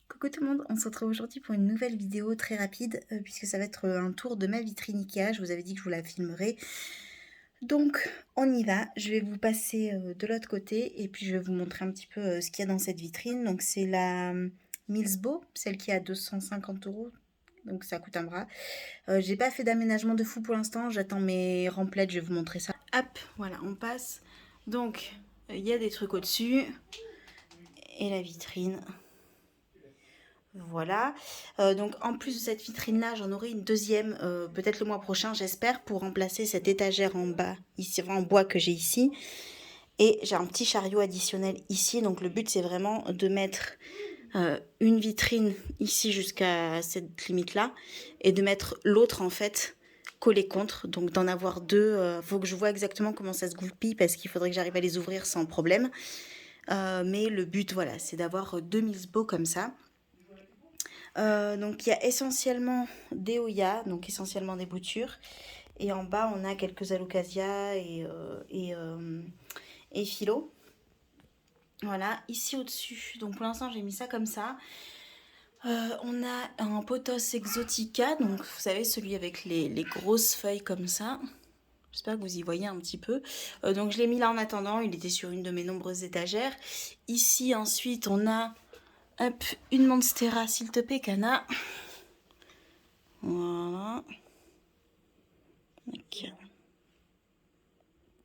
Coucou tout le monde, on se retrouve aujourd'hui pour une nouvelle vidéo très rapide puisque ça va être un tour de ma vitrine Ikea. Je vous avais dit que je vous la filmerai. Donc on y va, je vais vous passer de l'autre côté et puis je vais vous montrer un petit peu ce qu'il y a dans cette vitrine. Donc c'est la Milsbo, celle qui est à 250 euros. Donc ça coûte un bras. J'ai pas fait d'aménagement de fou pour l'instant, j'attends mes remplettes, je vais vous montrer ça. Hop, voilà, on passe. Donc il y a des trucs au-dessus et la vitrine. Voilà, donc en plus de cette vitrine-là, j'en aurai une deuxième, peut-être le mois prochain, j'espère, pour remplacer cette étagère en bas, ici, en bois que j'ai ici. Et j'ai un petit chariot additionnel ici, donc le but c'est vraiment de mettre une vitrine ici jusqu'à cette limite-là, et de mettre l'autre en fait collée contre, donc d'en avoir deux. Faut que je vois exactement comment ça se goupille, parce qu'il faudrait que j'arrive à les ouvrir sans problème. Mais le but, voilà, c'est d'avoir deux Milsbo comme ça. Donc il y a essentiellement des Oya, donc essentiellement des boutures. Et en bas, on a quelques Alocasia et Philo. Voilà, ici au-dessus, donc pour l'instant j'ai mis ça comme ça. On a un Pothos Exotica, donc vous savez celui avec les grosses feuilles comme ça. J'espère que vous y voyez un petit peu. Donc je l'ai mis là en attendant, il était sur une de mes nombreuses étagères. Ici ensuite on a hop, une Monstera s'il te plaît Cana. Voilà. Okay.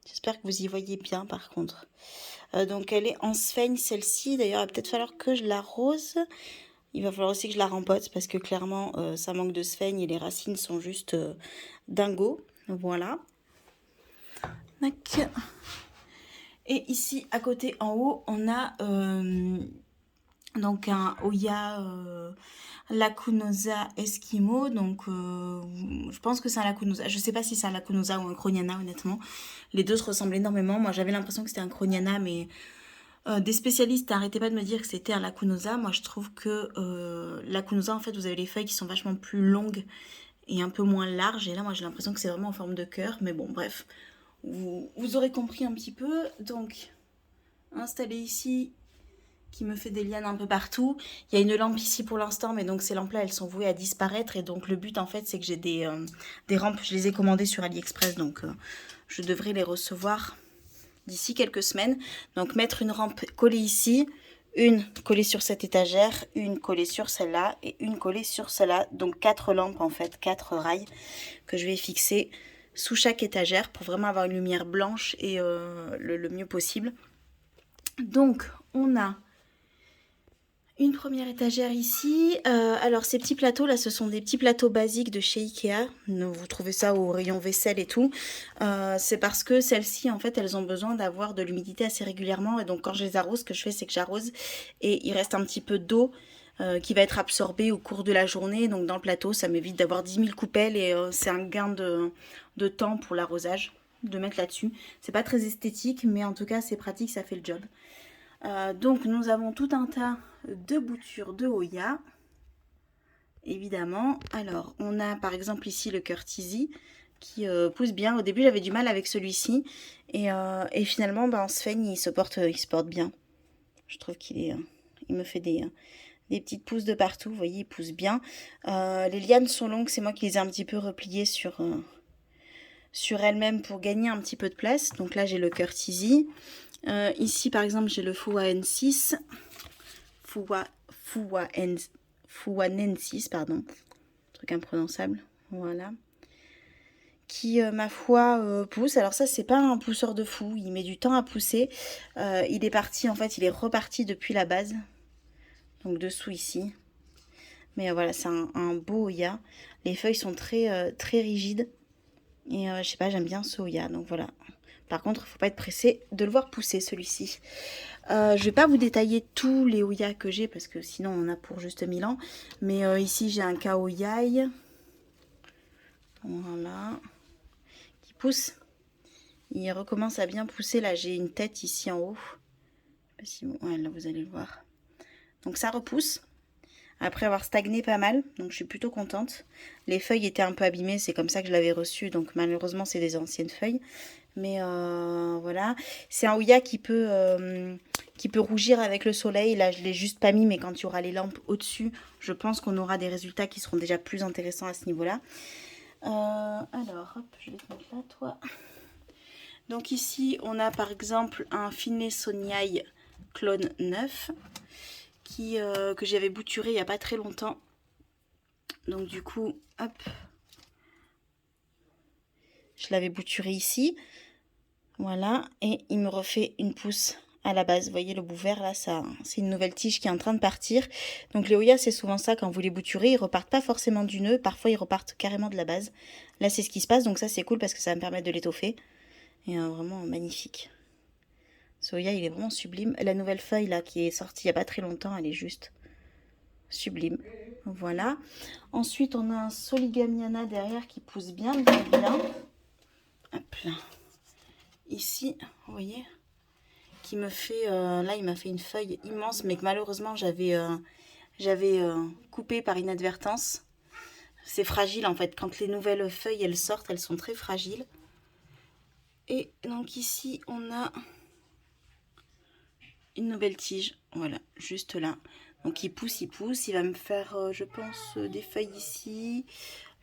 J'espère que vous y voyez bien par contre. Donc elle est en sphaigne celle-ci. D'ailleurs il va peut-être falloir que je l'arrose. Il va falloir aussi que je la rempote parce que clairement ça manque de sphaigne et les racines sont juste dingos. Voilà. Et ici à côté en haut on a donc un Oya Lacunosa Eskimo. Donc je pense que c'est un Lacunosa. Je sais pas si c'est un Lacunosa ou un Croniana honnêtement. Les deux se ressemblent énormément. Moi j'avais l'impression que c'était un Croniana, mais des spécialistes n'arrêtaient pas de me dire que c'était un Lacunosa. Moi je trouve que Lacunosa en fait vous avez les feuilles qui sont vachement plus longues et un peu moins larges. Et là moi j'ai l'impression que c'est vraiment en forme de cœur. Mais bon bref, vous aurez compris un petit peu. Donc installé ici, qui me fait des lianes un peu partout. Il y a une lampe ici pour l'instant, mais donc ces lampes-là, elles sont vouées à disparaître. Et donc le but, en fait, c'est que j'ai des rampes. Je les ai commandées sur AliExpress, donc je devrais les recevoir d'ici quelques semaines. Donc mettre une rampe collée ici, une collée sur cette étagère, une collée sur celle-là et une collée sur celle-là. Donc 4 lampes, en fait, 4 rails que je vais fixer sous chaque étagère pour vraiment avoir une lumière blanche et le mieux possible. Donc on a une première étagère ici. Alors ces petits plateaux là, ce sont des petits plateaux basiques de chez Ikea. Vous trouvez ça au rayon vaisselle et tout. C'est parce que celles-ci en fait elles ont besoin d'avoir de l'humidité assez régulièrement. Et donc quand je les arrose, ce que je fais c'est que j'arrose et il reste un petit peu d'eau qui va être absorbée au cours de la journée. Donc dans le plateau ça m'évite d'avoir 10 000 coupelles et c'est un gain de temps pour l'arrosage de mettre là-dessus. C'est pas très esthétique mais en tout cas c'est pratique, ça fait le job. Donc nous avons tout un tas de boutures de Oya, évidemment. Alors on a par exemple ici le Courtesy qui pousse bien. Au début j'avais du mal avec celui-ci et finalement en sphaigne il se porte bien. Je trouve il me fait des petites pousses de partout, vous voyez, il pousse bien. Les lianes sont longues, c'est moi qui les ai un petit peu repliées sur elles-mêmes pour gagner un petit peu de place. Donc là j'ai le Courtesy. Ici par exemple j'ai le Fuwa N6, Fuwa N6, pardon, truc imprononçable, voilà, qui ma foi pousse. Alors ça c'est pas un pousseur de fou, il met du temps à pousser. Il est parti en fait, il est reparti depuis la base, donc dessous ici. Mais voilà, c'est un beau Oya. Les feuilles sont très rigides et je sais pas, j'aime bien ce Oya, donc voilà. Par contre, il ne faut pas être pressé de le voir pousser celui-ci. Je ne vais pas vous détailler tous les Oya que j'ai parce que sinon on en a pour juste 1000 ans. Mais ici j'ai un Kaoyai. Voilà. Qui pousse. Il recommence à bien pousser. Là j'ai une tête ici en haut. Je sais pas si ouais, là vous allez le voir. Donc ça repousse. Après avoir stagné pas mal. Donc je suis plutôt contente. Les feuilles étaient un peu abîmées. C'est comme ça que je l'avais reçu. Donc malheureusement c'est des anciennes feuilles. Mais voilà, c'est un Oya qui peut qui peut rougir avec le soleil. Là, je l'ai juste pas mis, mais quand il y aura les lampes au-dessus, je pense qu'on aura des résultats qui seront déjà plus intéressants à ce niveau-là. Alors, hop, je vais te mettre là, toi. Donc ici, on a par exemple un Finlay Soniaï Clone 9 que j'avais bouturé il n'y a pas très longtemps. Donc du coup, hop, je l'avais bouturé ici. Voilà, et il me refait une pousse à la base. Vous voyez le bout vert là, ça, c'est une nouvelle tige qui est en train de partir. Donc les Oya, c'est souvent ça, quand vous les bouturez, ils repartent pas forcément du nœud, parfois ils repartent carrément de la base. Là, c'est ce qui se passe, donc ça c'est cool parce que ça va me permettre de l'étoffer. Et vraiment magnifique. Ce Oya, il est vraiment sublime. La nouvelle feuille là qui est sortie il n'y a pas très longtemps, elle est juste sublime. Voilà. Ensuite, on a un Soligamiana derrière qui pousse bien, bien, bien. Hop là. Ici, vous voyez, qui me fait, là il m'a fait une feuille immense, mais que malheureusement j'avais coupé par inadvertance. C'est fragile en fait, quand les nouvelles feuilles elles sortent, elles sont très fragiles. Et donc ici on a une nouvelle tige, voilà, juste là. Donc il pousse, il va me faire, je pense, des feuilles ici,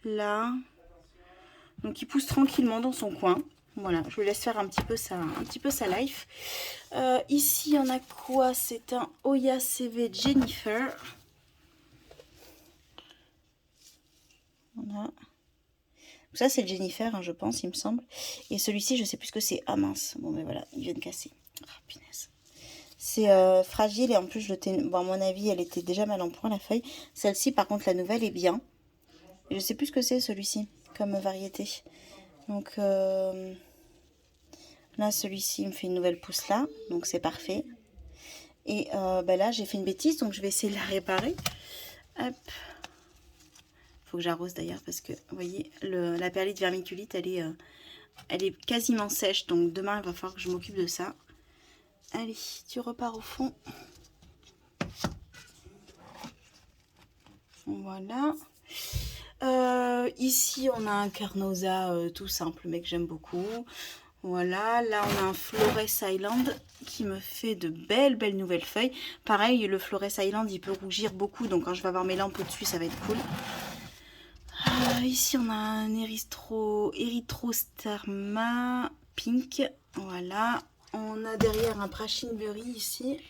là. Donc il pousse tranquillement dans son coin. Voilà, je vous laisse faire un petit peu sa life. Ici, on a quoi? C'est un Oya CV Jennifer. Voilà. Ça, c'est le Jennifer, hein, je pense, il me semble. Et celui-ci, je sais plus ce que c'est. Ah mince, bon, mais voilà, il vient de casser. Oh, punaise. C'est fragile et en plus, bon, à mon avis, elle était déjà mal en point, la feuille. Celle-ci, par contre, la nouvelle est bien. Je sais plus ce que c'est, celui-ci, comme variété. Donc, là, celui-ci me fait une nouvelle pousse là, donc c'est parfait. Et bah là, j'ai fait une bêtise, donc je vais essayer de la réparer. Hop. Faut que j'arrose d'ailleurs parce que, vous voyez, la perlite vermiculite, elle est quasiment sèche. Donc demain, il va falloir que je m'occupe de ça. Allez, tu repars au fond. Voilà. Ici, on a un Carnosa tout simple, mais que j'aime beaucoup. Voilà, là on a un Flores Island qui me fait de belles nouvelles feuilles. Pareil, le Flores Island il peut rougir beaucoup, donc quand je vais avoir mes lampes au-dessus, ça va être cool. Ici on a un Erythrosperma Pink. Voilà, on a derrière un Brachinberry ici.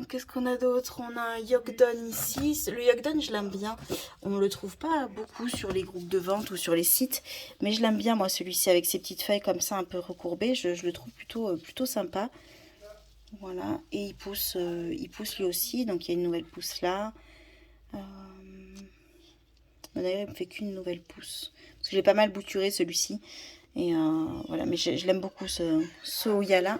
Qu'est-ce qu'on a d'autre? On a un Yogdon ici. Le Yogdon, je l'aime bien. On ne le trouve pas beaucoup sur les groupes de vente ou sur les sites. Mais je l'aime bien, moi, celui-ci, avec ses petites feuilles comme ça, un peu recourbées. Je le trouve plutôt sympa. Voilà. Et il pousse lui aussi. Donc, il y a une nouvelle pousse là. D'ailleurs, il me fait qu'une nouvelle pousse. Parce que j'ai pas mal bouturé celui-ci. Et voilà. Mais je l'aime beaucoup, ce Oya là.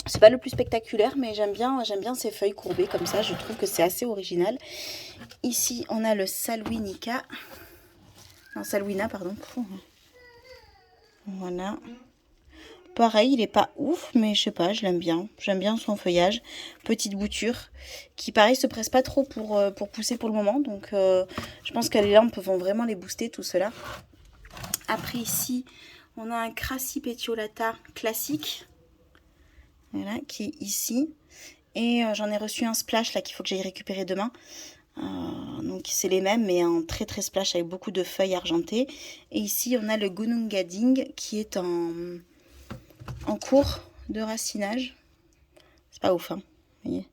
C'est pas le plus spectaculaire, mais j'aime bien ces feuilles courbées comme ça. Je trouve que c'est assez original. Ici, on a le Salwinika. Non, Salwina, pardon. Voilà. Pareil, il est pas ouf, mais je sais pas, je l'aime bien. J'aime bien son feuillage. Petite bouture qui, pareil, se presse pas trop pour pousser pour le moment. Donc, je pense que les lampes vont vraiment les booster, tout cela. Après, ici, on a un Crassipetiolata classique. Voilà, qui est ici. Et j'en ai reçu un splash là qu'il faut que j'aille récupérer demain. Donc c'est les mêmes mais en très très splash avec beaucoup de feuilles argentées. Et ici on a le Gunungading qui est en cours de racinage. C'est pas ouf, hein. Vous voyez,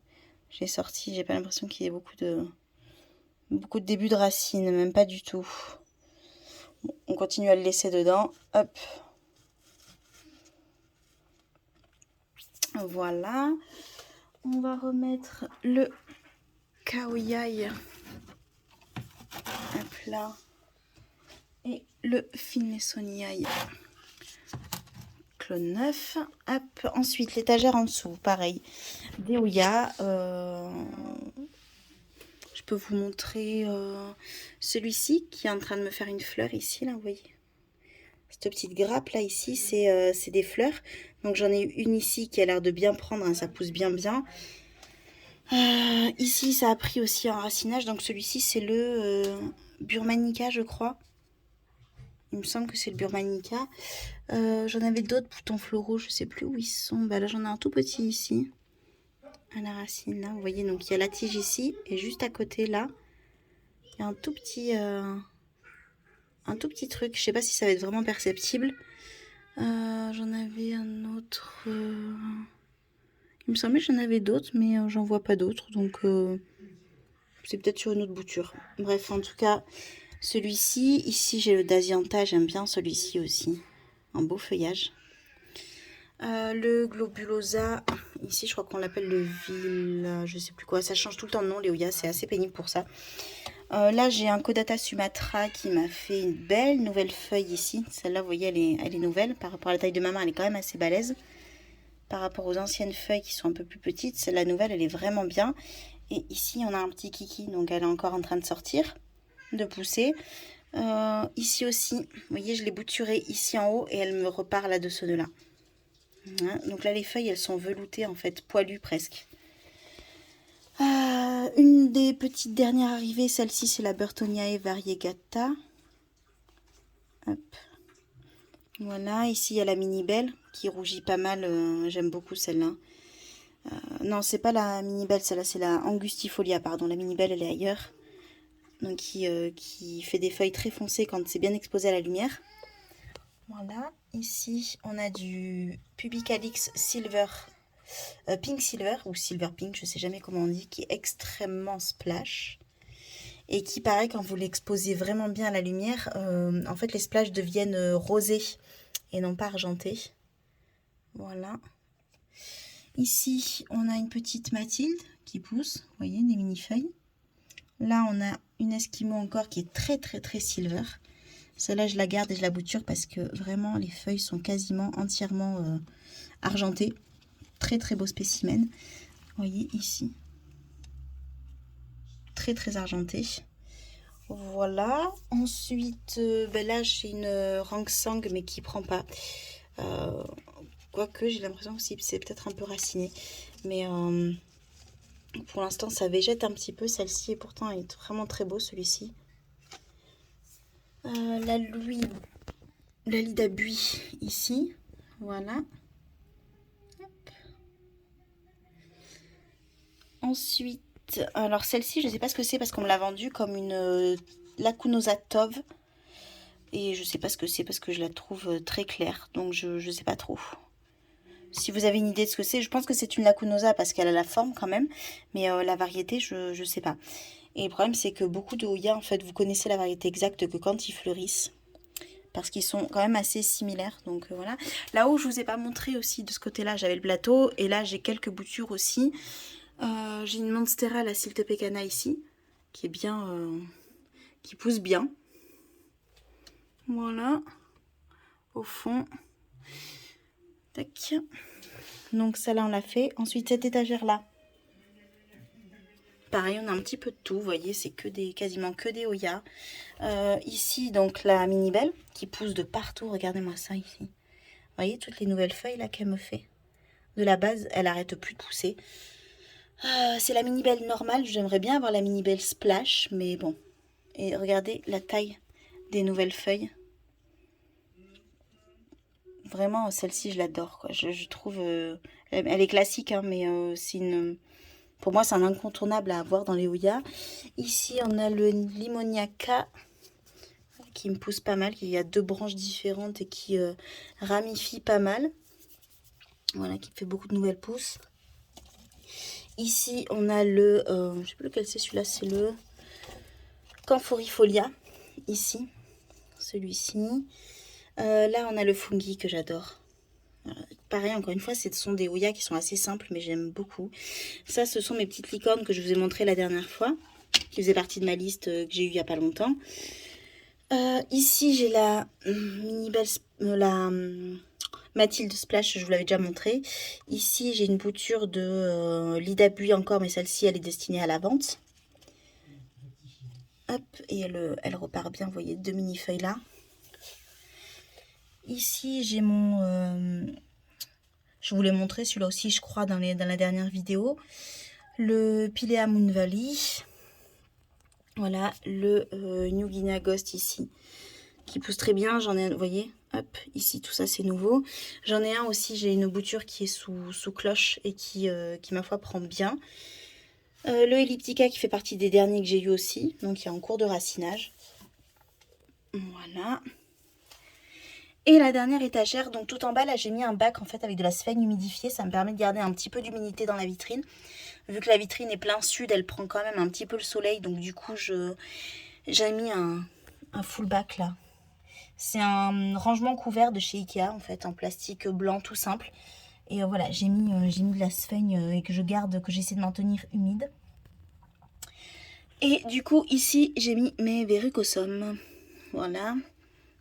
j'ai sorti, j'ai pas l'impression qu'il y ait beaucoup de début de racines, même pas du tout. Bon, on continue à le laisser dedans. Hop. Voilà. On va remettre le Kaoyai à plat et le Finlay Clone 9. Hop. Ensuite, l'étagère en dessous, pareil. Des Oya. Je peux vous montrer celui-ci qui est en train de me faire une fleur ici, là, vous voyez. Cette petite grappe là ici, c'est des fleurs. Donc j'en ai une ici qui a l'air de bien prendre, hein, ça pousse bien. Ici ça a pris aussi en racinage, donc celui-ci c'est le Burmanica je crois. Il me semble que c'est le Burmanica. J'en avais d'autres boutons floraux, je sais plus où ils sont. Bah là j'en ai un tout petit ici, à la racine là. Vous voyez, donc il y a la tige ici et juste à côté là, il y a un tout petit truc. Je sais pas si ça va être vraiment perceptible. J'en avais un autre. Il me semblait que j'en avais d'autres, mais j'en vois pas d'autres, donc c'est peut-être sur une autre bouture. Bref, en tout cas, celui-ci, ici j'ai le Dasyantha, j'aime bien celui-ci aussi. Un beau feuillage. Le Globulosa, ici je crois qu'on l'appelle le Vil, je sais plus quoi, ça change tout le temps de nom, les Oyas, c'est assez pénible pour ça. Là j'ai un Caudata Sumatra qui m'a fait une belle nouvelle feuille ici. Celle-là, vous voyez, elle est nouvelle. Par rapport à la taille de ma main, elle est quand même assez balèze. Par rapport aux anciennes feuilles qui sont un peu plus petites, celle-là nouvelle, elle est vraiment bien. Et ici, on a un petit kiki, donc elle est encore en train de sortir, de pousser. Ici aussi, vous voyez, je l'ai bouturée ici en haut et elle me repart là de ce nœud-là. Voilà. Donc là, les feuilles, elles sont veloutées, en fait, poilues presque. Une des petites dernières arrivées, celle-ci, c'est la Burtoniae variegata. Hop. Voilà, ici, il y a la Mini Belle qui rougit pas mal. J'aime beaucoup celle-là. Non, c'est pas la Mini Belle, celle-là, c'est la Angustifolia, pardon. La Mini Belle, elle est ailleurs. Donc, qui fait des feuilles très foncées quand c'est bien exposé à la lumière. Voilà, ici, on a du Pubicalix Silver, Pink Silver, ou Silver Pink, je sais jamais comment on dit, qui est extrêmement splash. Et qui paraît, quand vous l'exposez vraiment bien à la lumière, en fait, les splashes deviennent rosés et non pas argentés. Voilà. Ici, on a une petite Mathilde qui pousse, vous voyez, des mini-feuilles. Là, on a une Esquimau encore qui est très très très silver. Celle-là, je la garde et je la bouture parce que vraiment, les feuilles sont quasiment entièrement argentées. Très très beau spécimen. Vous voyez ici. Très très argenté. Voilà. Ensuite, ben là, j'ai une Rangsang mais qui prend pas. Quoique, j'ai l'impression que c'est peut-être un peu raciné. Mais pour l'instant, ça végète un petit peu celle-ci. Et pourtant, elle est vraiment très beau celui-ci. La Lida Buis ici. Voilà. Hop. Ensuite, alors celle-ci, je ne sais pas ce que c'est parce qu'on me l'a vendue comme une Lacunosa Tove. Et je ne sais pas ce que c'est parce que je la trouve très claire. Donc je ne sais pas trop. Si vous avez une idée de ce que c'est, je pense que c'est une Lacunosa parce qu'elle a la forme quand même. Mais la variété, je ne sais pas. Et le problème, c'est que beaucoup de Hoya, en fait, vous connaissez la variété exacte que quand ils fleurissent. Parce qu'ils sont quand même assez similaires. Donc voilà. Là-haut, je ne vous ai pas montré aussi de ce côté-là. J'avais le plateau. Et là, j'ai quelques boutures aussi. J'ai une Monstera, la Silte Pecana ici. Qui est bien... qui pousse bien. Voilà. Au fond. Tac. Donc celle-là, on l'a fait. Ensuite, cette étagère-là. Pareil, on a un petit peu de tout. Vous voyez, c'est quasiment que des Hoya. Ici, donc, la Mini Belle qui pousse de partout. Regardez-moi ça ici. Vous voyez, toutes les nouvelles feuilles là qu'elle me fait. De la base, elle arrête plus de pousser. C'est la Mini Belle normale. J'aimerais bien avoir la Mini Belle Splash. Mais bon. Et regardez la taille des nouvelles feuilles. Vraiment, celle-ci, je l'adore. Je trouve... elle est classique, hein, mais c'est une... Pour moi, c'est un incontournable à avoir dans les Hoya. Ici, on a le Limoniaca qui me pousse pas mal. Il y a deux branches différentes et qui ramifient pas mal. Voilà, qui fait beaucoup de nouvelles pousses. Ici, on a le... je sais plus lequel c'est celui-là. C'est le Camphorifolia. Ici, celui-ci. Là, on a le Fungi que j'adore. Pareil, encore une fois, ce sont des Hoya qui sont assez simples, mais j'aime beaucoup. Ça, ce sont mes petites licornes que je vous ai montrées la dernière fois, qui faisaient partie de ma liste que j'ai eue il n'y a pas longtemps. Ici, j'ai la Mini Belle, Mathilde Splash, je vous l'avais déjà montré. Ici, j'ai une bouture de Lida Buis encore, mais celle-ci, elle est destinée à la vente. Hop, et elle repart bien, vous voyez, deux mini-feuilles là. Ici, j'ai mon... je vous l'ai montré, celui-là aussi, je crois, dans la dernière vidéo. Le Pilea Moon Valley. Voilà, le New Guinea Ghost ici. qui pousse très bien. J'en ai un, vous voyez, hop, ici tout ça c'est nouveau. J'en ai un aussi, j'ai une bouture qui est sous cloche et qui ma foi prend bien. Le Elliptica qui fait partie des derniers que j'ai eu aussi, donc il est en cours de racinage. Voilà. Et la dernière étagère, donc tout en bas là j'ai mis un bac en fait avec de la sphène humidifiée, ça me permet de garder un petit peu d'humidité dans la vitrine. Vu que la vitrine est plein sud, elle prend quand même un petit peu le soleil, donc du coup j'ai mis un full bac là. C'est un rangement couvert de chez Ikea en fait, en plastique blanc tout simple. Et voilà, j'ai mis de la sphène et que je garde, que j'essaie de maintenir humide. Et du coup ici j'ai mis mes verrucosum. Voilà.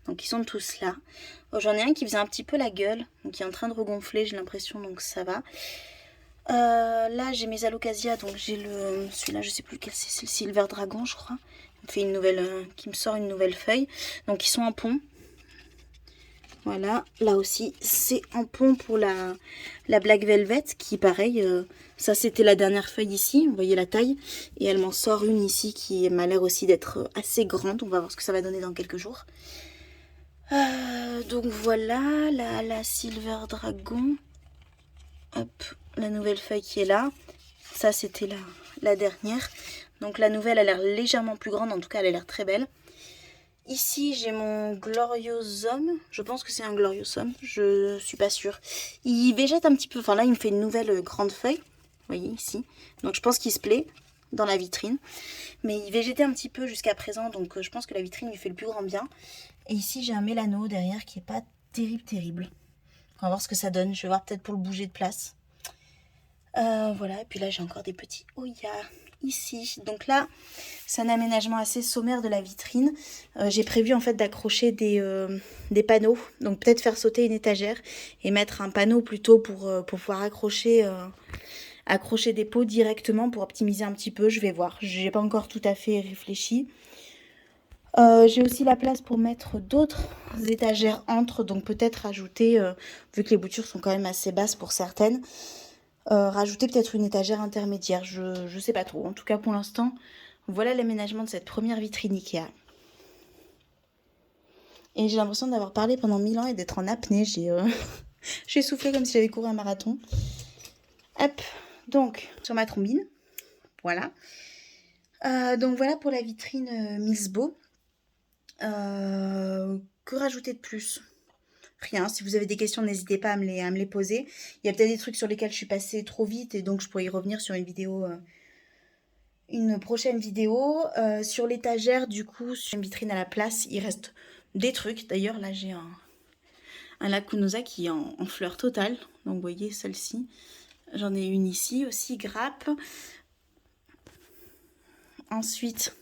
Donc ils sont tous là. Oh, j'en ai un qui faisait un petit peu la gueule, donc qui est en train de regonfler, j'ai l'impression, donc ça va. Là j'ai mes alocasia, donc j'ai celui-là, je sais plus lequel c'est le Silver Dragon je crois. Il me fait une nouvelle, qui me sort une nouvelle feuille. Donc ils sont en pont. Voilà, là aussi c'est en pont pour la Black Velvet qui pareil, ça c'était la dernière feuille ici, vous voyez la taille. Et elle m'en sort une ici qui m'a l'air aussi d'être assez grande, on va voir ce que ça va donner dans quelques jours. Donc voilà, la Silver Dragon. Hop, la nouvelle feuille qui est là. Ça, c'était la dernière. Donc la nouvelle a l'air légèrement plus grande, en tout cas elle a l'air très belle. Ici, j'ai mon Gloriosum. Je pense que c'est un Gloriosum, je suis pas sûre. Il végète un petit peu, enfin là, il me fait une nouvelle grande feuille. Vous voyez ici. Donc je pense qu'il se plaît dans la vitrine. Mais il végétait un petit peu jusqu'à présent, donc je pense que la vitrine lui fait le plus grand bien. Et ici, j'ai un Mélano derrière qui est pas terrible. On va voir ce que ça donne. Je vais voir peut-être pour le bouger de place. Voilà, et puis là, j'ai encore des petits Oya ici. Donc là, c'est un aménagement assez sommaire de la vitrine. J'ai prévu en fait d'accrocher des panneaux. Donc peut-être faire sauter une étagère et mettre un panneau plutôt pour pouvoir accrocher des pots directement pour optimiser un petit peu. Je vais voir. J'ai pas encore tout à fait réfléchi. J'ai aussi la place pour mettre d'autres étagères entre, donc peut-être rajouter, vu que les boutures sont quand même assez basses pour certaines, rajouter peut-être une étagère intermédiaire, je sais pas trop. En tout cas pour l'instant, voilà l'aménagement de cette première vitrine Ikea. Et j'ai l'impression d'avoir parlé pendant 1000 ans et d'être en apnée, j'ai soufflé comme si j'avais couru un marathon. Hop, donc sur ma trombine, voilà. Donc voilà pour la vitrine Milsbo. Que rajouter de plus? Rien. Si vous avez des questions, n'hésitez pas à me les poser. Il y a peut-être des trucs sur lesquels je suis passée trop vite et donc je pourrais y revenir sur une prochaine vidéo. Sur l'étagère, du coup, sur une vitrine à la place, il reste des trucs. D'ailleurs, là, j'ai un Lacunosa qui est en fleur totale. Donc, vous voyez, celle-ci. J'en ai une ici aussi, grappe. Ensuite,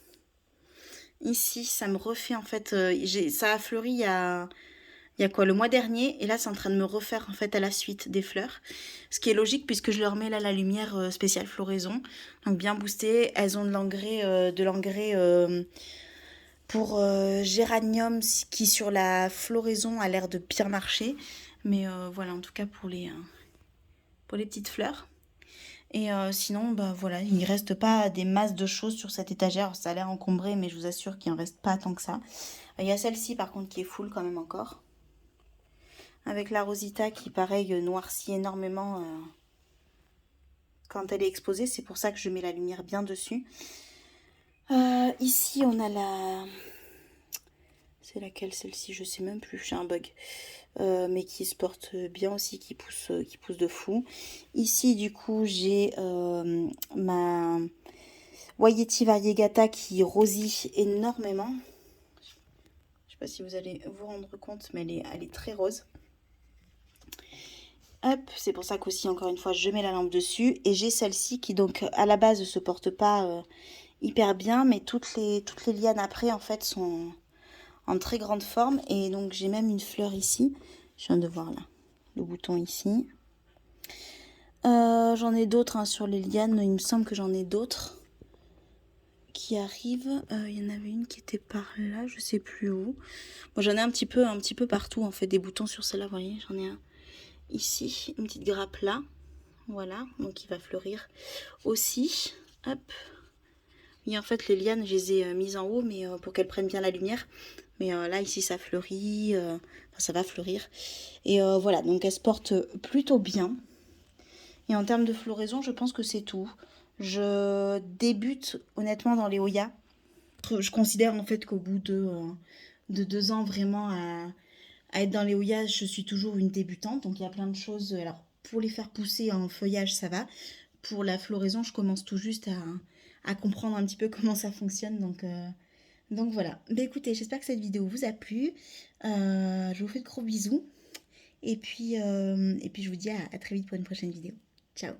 ici, ça me refait en fait... ça a fleuri il y a quoi, le mois dernier, et là c'est en train de me refaire en fait à la suite des fleurs, ce qui est logique puisque je leur mets là la lumière spéciale floraison, donc bien boostée. Elles ont de l'engrais pour géranium qui sur la floraison a l'air de bien marcher, mais voilà, en tout cas pour les petites fleurs. Et sinon, bah voilà, il ne reste pas des masses de choses sur cette étagère. Ça a l'air encombré, mais je vous assure qu'il n'en reste pas tant que ça. Il y a celle-ci par contre qui est full quand même encore. Avec la Rosita qui, pareil, noircit énormément quand elle est exposée. C'est pour ça que je mets la lumière bien dessus. Ici, on a la... C'est laquelle celle-ci? Je sais même plus, j'ai un bug. Mais qui se porte bien aussi, qui pousse de fou. Ici, du coup, j'ai ma Waieti Variegata qui rosit énormément. Je sais pas si vous allez vous rendre compte, mais elle est très rose. Hop, c'est pour ça qu'aussi, encore une fois, je mets la lampe dessus. Et j'ai celle-ci qui, donc, à la base, ne se porte pas hyper bien. Mais toutes les lianes après, en fait, sont en très grande forme. Et donc, j'ai même une fleur ici. Je viens de voir, là, le bouton ici. J'en ai d'autres hein, sur les lianes. Il me semble que j'en ai d'autres qui arrivent. Il y en avait une qui était par là, je sais plus où. Bon, j'en ai un petit peu partout, en fait, des boutons sur celle-là, vous voyez. J'en ai un ici, une petite grappe là, voilà, donc il va fleurir aussi. Hop, et en fait les lianes je les ai mises en haut, mais pour qu'elles prennent bien la lumière, Mais là, ici, ça fleurit. Enfin, ça va fleurir. Et voilà, donc elle se porte plutôt bien. Et en termes de floraison, je pense que c'est tout. Je débute honnêtement dans les Hoya. Je considère en fait qu'au bout de 2 ans vraiment à être dans les Hoya, je suis toujours une débutante. Donc il y a plein de choses. Alors pour les faire pousser en feuillage, ça va. Pour la floraison, je commence tout juste à comprendre un petit peu comment ça fonctionne. Donc voilà. Bah écoutez, j'espère que cette vidéo vous a plu. Je vous fais de gros bisous. Et puis je vous dis à très vite pour une prochaine vidéo. Ciao.